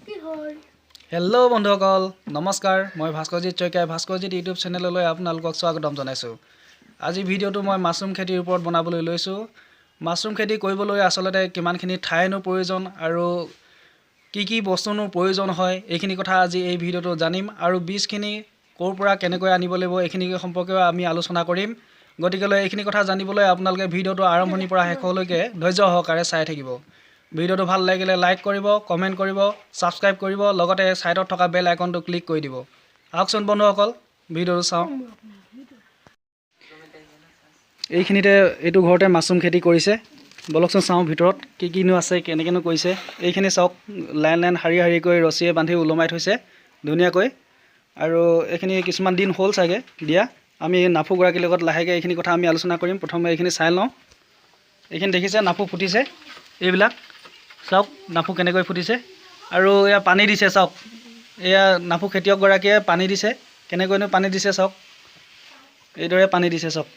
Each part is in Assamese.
হেল্ল' বন্ধুসকল নমস্কাৰ মই ভাস্কৰজিৎ চৈকিয়া ভাস্কৰজিৎ ইউটিউব চেনেললৈ আপোনালোকক স্বাগতম জনাইছোঁ। আজি ভিডিঅ'টো মই মাছৰুম খেতিৰ ওপৰত বনাবলৈ লৈছোঁ। মাছৰুম খেতি কৰিবলৈ আচলতে কিমানখিনি ঠাইনো প্ৰয়োজন আৰু কি বস্তুনো প্ৰয়োজন হয় এইখিনি কথা আজি এই ভিডিঅ'টো জানিম আৰু বীজখিনি ক'ৰ পৰা কেনেকৈ আনিব লাগিব এইখিনি সম্পৰ্কেও আমি আলোচনা কৰিম। গতিকেলৈ এইখিনি কথা জানিবলৈ আপোনালোকে ভিডিঅ'টো আৰম্ভণিৰ পৰা শেষলৈকে ধৈৰ্য সহকাৰে চাই থাকিব। ভিডিঅ'টো ভাল লাগিলে লাইক কৰিব, কমেণ্ট কৰিব, ছাবস্ক্ৰাইব কৰিব, লগতে ছাইডত থকা বেল আইকনটো ক্লিক কৰি দিব। আহকচোন বন্ধুসকল ভিডিঅ'টো চাওঁ। এইখিনিতে এইটো ঘৰতে মাছৰুম খেতি কৰিছে। বলকচোন চাওঁ ভিতৰত কিনো আছে কেনেকৈনো কৰিছে। এইখিনি চাওক লাইন লাইন শাৰী শাৰীকৈ ৰছীয়ে বান্ধি ওলমাই থৈছে ধুনীয়াকৈ। আৰু এইখিনি কিছুমান দিন হ'ল চাগে দিয়া। আমি নাফুগৰাকীৰ লগত লাহেকৈ এইখিনি কথা আমি আলোচনা কৰিম। প্ৰথমে এইখিনি চাই লওঁ। এইখিনি দেখিছে নাফু ফুটিছে এইবিলাক চাওক নাফু কেনেকৈ ফুটিছে আৰু এয়া পানী দিছে চাওক। এয়া নাফু খেতিয়কগৰাকীয়ে পানী দিছে কেনেকৈনো পানী দিছে চাওক। এইদৰে পানী দিছে চাওক।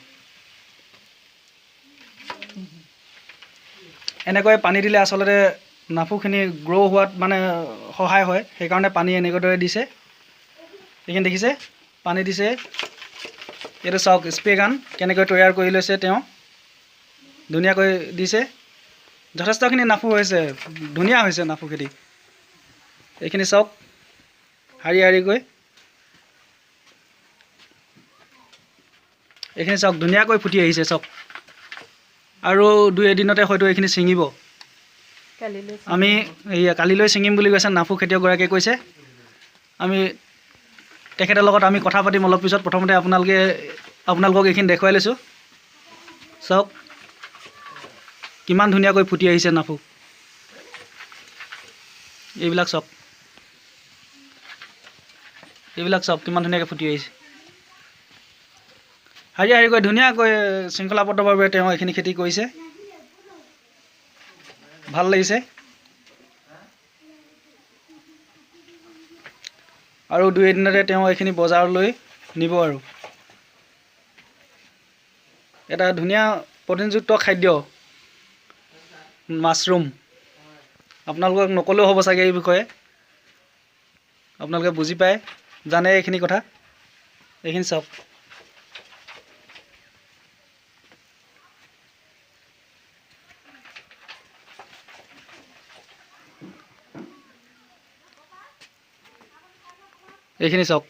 এনেকৈ পানী দিলে আচলতে নাফুখিনি গ্ৰ' হোৱাত মানে সহায় হয়, সেইকাৰণে পানী এনেদৰে দিছে। এইখিনি দেখিছে পানী দিছে। এইটো চাওক স্প্ৰে গান কেনেকৈ তৈয়াৰ কৰি লৈছে তেওঁ ধুনীয়াকৈ দিছে। যথেষ্টখিনি নাফু হৈছে, ধুনীয়া হৈছে নাফু খেতি। এইখিনি চাওক শাৰী শাৰীকৈ এইখিনি চাওক ধুনীয়াকৈ ফুটি আহিছে চাওক। আৰু দুই এদিনতে হয়তো এইখিনি ছিঙিব। আমি কালিলৈ ছিঙিম বুলি কৈছে নাফু খেতিয়কগৰাকীয়ে কৈছে। আমি তেখেতৰ লগত আমি কথা পাতিম অলপ পিছত। প্ৰথমতে আপোনালোকক এইখিনি দেখুৱাই লৈছোঁ চাওক কিমান ধুনীয়াকৈ ফুটি আহিছে নাফু। এইবিলাক চাওক কিমান ধুনীয়াকৈ ফুটি আহিছে। শাৰী শাৰীকৈ ধুনীয়াকৈ শৃংখলাবদ্ধভাৱে তেওঁ এইখিনি খেতি কৰিছে, ভাল লাগিছে। আৰু দুই এদিনতে তেওঁ এইখিনি বজাৰলৈ নিব। আৰু এটা ধুনীয়া প্ৰটিনযুক্ত খাদ্য মাছৰুম। আপোনালোকক নক'লেও হ'ব চাগে এই বিষয়ে, আপোনালোকে বুজি পায় জানে এইখিনি কথা। এইখিনি চাওক এইখিনি চাওক।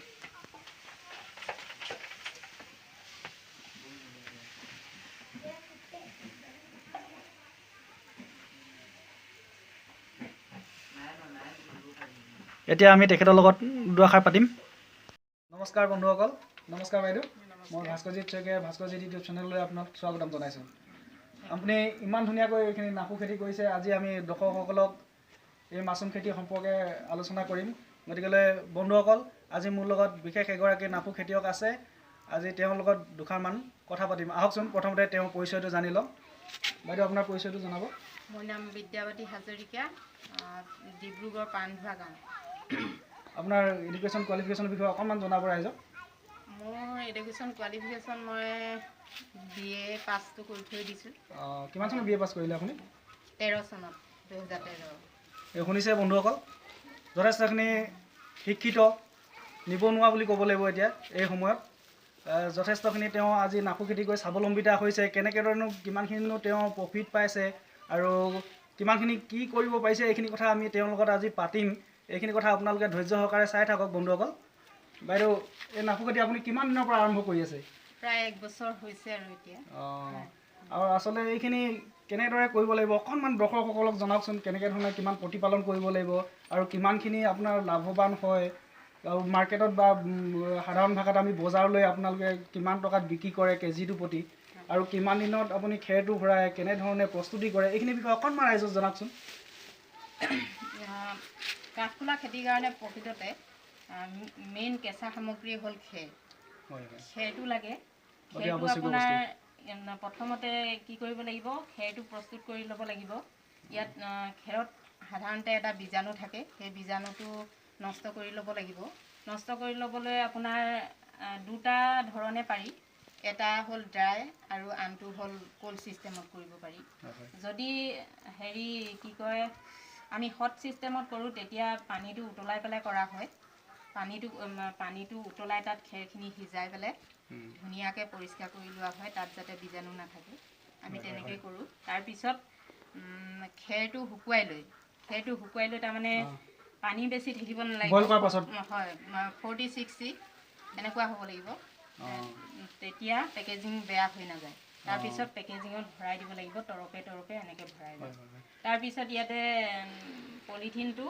এতিয়া আমি তেখেতৰ লগত দুআষাৰ পাতিম। নমস্কাৰ বন্ধুসকল, নমস্কাৰ বাইদেউ। মই ভাস্কৰজিৎ চৈকিয়া ভাস্কৰজিৎ ইউটিউব চেনেললৈ আপোনাক স্বাগতম জনাইছোঁ। আপুনি ইমান ধুনীয়াকৈ এইখিনি নাফু খেতি কৰিছে। আজি আমি দৰ্শকসকলক এই মাছৰুম খেতি সম্পৰ্কে আলোচনা কৰিম। গতিকেলৈ বন্ধুসকল আজি মোৰ লগত বিশেষ এগৰাকী নাফু খেতিয়ক আছে। আজি তেওঁৰ লগত দুষাৰমান কথা পাতিম। আহকচোন প্ৰথমতে তেওঁৰ পৰিচয়টো জানি লওঁ। বাইদেউ আপোনাৰ পৰিচয়টো জনাব। মোৰ নাম বিদ্যাৱতী হাজৰিকা, ডিব্ৰুগড় পাণধোৱা গাঁও। আপোনাৰ এডুকেশ্যন কোৱালিফিকেশ্যনৰ বিষয়ে অকণমান জনাব ৰাইজক। মোৰ এডুকেশ্যন কোৱালিফিকেশ্যন মই BA পাছটো কৰি থৈ দিছোঁ। কিমান চনত BA পাছ কৰিলে আপুনি? 13 চনত 2013। এই শুনিছে বন্ধুসকল, যথেষ্টখিনি শিক্ষিত নিবনুৱা বুলি ক'ব লাগিব এতিয়া এই সময়ত। যথেষ্টখিনি তেওঁ আজি নাফু খেতি কৰি স্বাৱলম্বিতা হৈছে। কেনেকেধৰণে কিমানখিনিনো তেওঁ প্ৰফিট পাইছে আৰু কিমানখিনি কি কৰিব পাৰিছে এইখিনি কথা আমি তেওঁৰ লগত আজি পাতিম। এইখিনি কথা আপোনালোকে ধৈৰ্য সহকাৰে চাই থাকক বন্ধুসকল। বাইদেউ এই নাফু খেতি আপুনি কিমান দিনৰ পৰা আৰম্ভ কৰি আছে? প্ৰায় 1 বছৰ হৈছে আৰু এতিয়া। আৰু আচলতে এইখিনি কেনেদৰে কৰিব লাগিব অকণমান দৰ্শকসকলক জনাওকচোন। কেনেকৈ ধৰণে কিমান প্ৰতিপালন কৰিব লাগিব আৰু কিমানখিনি আপোনাৰ লাভৱান হয় আৰু মাৰ্কেটত বা সাধাৰণ ভাষাত আমি বজাৰলৈ আপোনালোকে কিমান টকাত বিক্ৰী কৰে কেজিটো প্ৰতি, আৰু কিমান দিনত আপুনি খেৰটো ভৰাই কেনেধৰণে প্ৰস্তুতি কৰে এইখিনি বিষয়ে অকণমান ৰাইজক জনাওকচোন। কাঠফুলা খেতিৰ কাৰণে প্ৰকৃততে মেইন কেঁচা সামগ্ৰী হ'ল খেৰ। খেৰটো লাগে। খেৰটো আপোনাৰ প্ৰথমতে কি কৰিব লাগিব, খেৰটো প্ৰস্তুত কৰি ল'ব লাগিব। ইয়াত খেৰত সাধাৰণতে এটা বীজাণু থাকে, সেই বীজাণুটো নষ্ট কৰি ল'ব লাগিব। নষ্ট কৰি ল'বলৈ আপোনাৰ দুটা ধৰণে পাৰি। এটা হ'ল ড্ৰাই আৰু আনটো হ'ল কোল্ড ছিষ্টেমত কৰিব পাৰি। যদি কি কয় আমি হট চিষ্টেমত কৰোঁ তেতিয়া পানীটো উতলাই পেলাই কৰা হয়। পানীটো উতলাই তাত খেৰখিনি সিজাই পেলাই ধুনীয়াকৈ পৰিষ্কাৰ কৰি লোৱা হয়, তাত যাতে বীজাণু নাথাকে। আমি তেনেকৈ কৰোঁ। তাৰপিছত খেৰটো শুকুৱাই লৈ তাৰমানে পানী বেছি থাকিব নালাগিব। হয় 40-60 এনেকুৱা হ'ব লাগিব, তেতিয়া পেকেজিং বেয়া হৈ নাযায়। তাৰপিছত পেকেজিঙত ভৰাই দিব লাগিব, তৰপে এনেকৈ ভৰাই লয়। তাৰপিছত ইয়াতে পলিথিনটো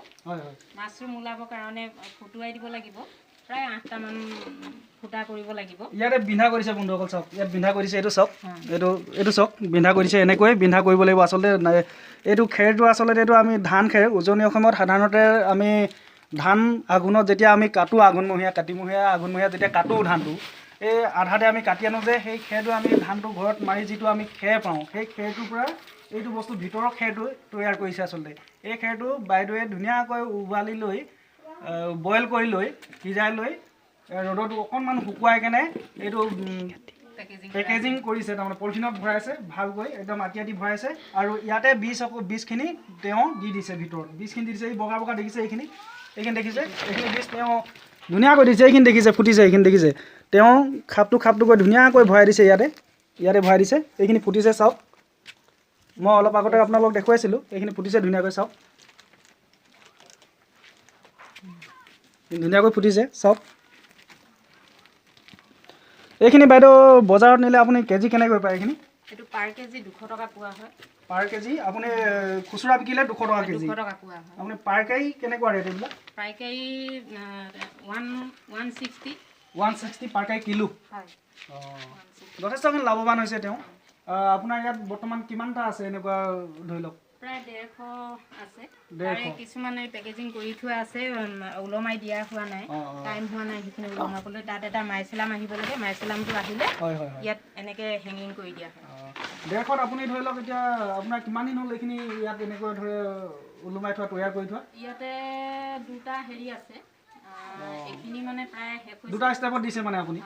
মাছৰুম ওলাবৰ কাৰণে ফুটুৱাই দিব লাগিব, প্ৰায় 8টামান ফুটা কৰিব লাগিব। ইয়াতে বিন্ধা কৰিছে বন্ধুসকল, চাওক ইয়াত বিন্ধা কৰিছে, এইটো চাওক, এইটো চাওক বিন্ধা কৰিছে, এনেকৈ বিন্ধা কৰিব লাগিব। আচলতে এইটো খেৰটো আচলতে এইটো আমি ধান খেৰ উজনি অসমত সাধাৰণতে আমি ধান আঘোণত যেতিয়া আমি কাটো, আঘোণমহীয়া যেতিয়া কাটো ধানটো, এই আধাতে আমি কাটি আনো যে সেই খেৰটো আমি ধানটো ঘৰত মাৰি যিটো আমি খেৰ পাওঁ, সেই খেৰটোৰ পৰা এইটো বস্তু ভিতৰৰ খেৰটো তৈয়াৰ কৰিছে। আচলতে এই খেৰটো বাইদেৱে ধুনীয়াকৈ উবালি লৈ বইল কৰি লৈ সিজাই লৈ ৰ'দত অকণমান শুকুৱাই কেনে এইটো পেকেজিং কৰিছে, তাৰমানে পলিথিনত ভৰাইছে ভালকৈ, একদম আঁতি ভৰাইছে। আৰু ইয়াতে বীজখিনি তেওঁ দি দিছে, ভিতৰত বীজখিনি দি দিছে। এই বগা দেখিছে, এইখিনি দেখিছে, এইখিনি বীজ তেওঁ ধুনীয়াকৈ দিছে। এইখিনি দেখিছে ফুটিছে, এইখিনি দেখিছে, তেওঁ খাপটোকৈ ধুনীয়াকৈ ভৰাই দিছে, ইয়াতে ভৰাই দিছে। এইখিনি ফুটিছে, চাওক, মই অলপ আগতে আপোনালোকক দেখুৱাইছিলোঁ, এইখিনি ফুটিছে ধুনীয়াকৈ, চাওক ধুনীয়াকৈ ফুটিছে, চাওক। এইখিনি বাইদেউ বজাৰত নিলে আপুনি কেজি কেনেকৈ পায়? এইখিনি এইটো পাৰ কেজি 200 টকা পোৱা হয়। পাৰ কেজি আপুনি খুচুৰা বিকিলে 200 টকা কেজি। 200 টকা পোৱা হয়। আপুনি পাইকাৰী কেনেকুৱা ৰেট এইবিলাক? পাইকাৰী 160 পাইকাৰী কিলো। হয়। যথেষ্টখিনি লাভৱান হৈছে তেওঁ। আপোনাৰ ইয়াত বৰ্তমান কিমানটা আছে এনেকুৱা ধৰি লওক? প্ৰায় 150 আছে। কিছুমানে পেকেজিং কৰি থোৱা আছে, ওলমাই দিয়া হোৱা নাই, টাইম হোৱা নাই সেইখিনি ওলমাবলৈ। তাত এটা মাইচেলাম আহিব লাগে, মাইচেলামটো আহিলে ইয়াত এনেকৈ হেঙিং কৰি দিয়া হয়। 150ত আপুনি ধৰি লওক, এতিয়া আপোনাৰ কিমান দিন হ'ল এইখিনি ইয়াত এনেকৈ ধৰে ওলোমাই থোৱা, তৈয়াৰ কৰি থোৱা? ইয়াতে দুটা হেৰি আছে, এইখিনি মানে প্ৰায় শেষ হৈছে। দুটা ষ্টেপত দিছে মানে আপুনি?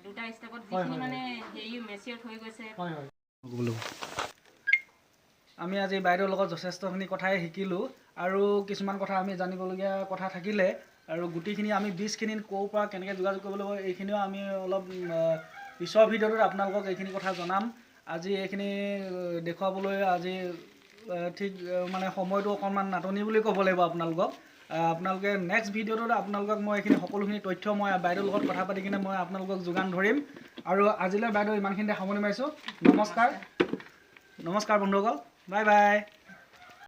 দুটা ষ্টেপত, যিখিনি মানে হেৰি মেচিয়ৰ হৈ গৈছে। আমি আজি বাইদেউৰ লগত যথেষ্টখিনি কথাই শিকিলোঁ, আৰু কিছুমান কথা আমি জানিবলগীয়া কথা থাকিলে, আৰু গুটিখিনি আমি বীজখিনি ক'ৰ পৰা কেনেকৈ যোগাযোগ কৰিব লাগিব, এইখিনিও আমি অলপ পিছৰ ভিডিঅ'টোত আপোনালোকক এইখিনি কথা জনাম। আজি এইখিনি দেখুৱাবলৈ আজি ঠিক মানে সময়টো অকণমান নাটনি বুলি ক'ব লাগিব আপোনালোকক। আপোনালোকে নেক্সট ভিডিঅ'টোত আপোনালোকক মই এইখিনি সকলোখিনি তথ্য মই বাইদেউৰ লগত কথা পাতি কিনে মই আপোনালোকক যোগান ধৰিম। আৰু আজিলৈ বাইদেউ ইমানখিনিতে সামৰণি মাৰিছোঁ। নমস্কাৰ বন্ধুসকল, বাই বাই।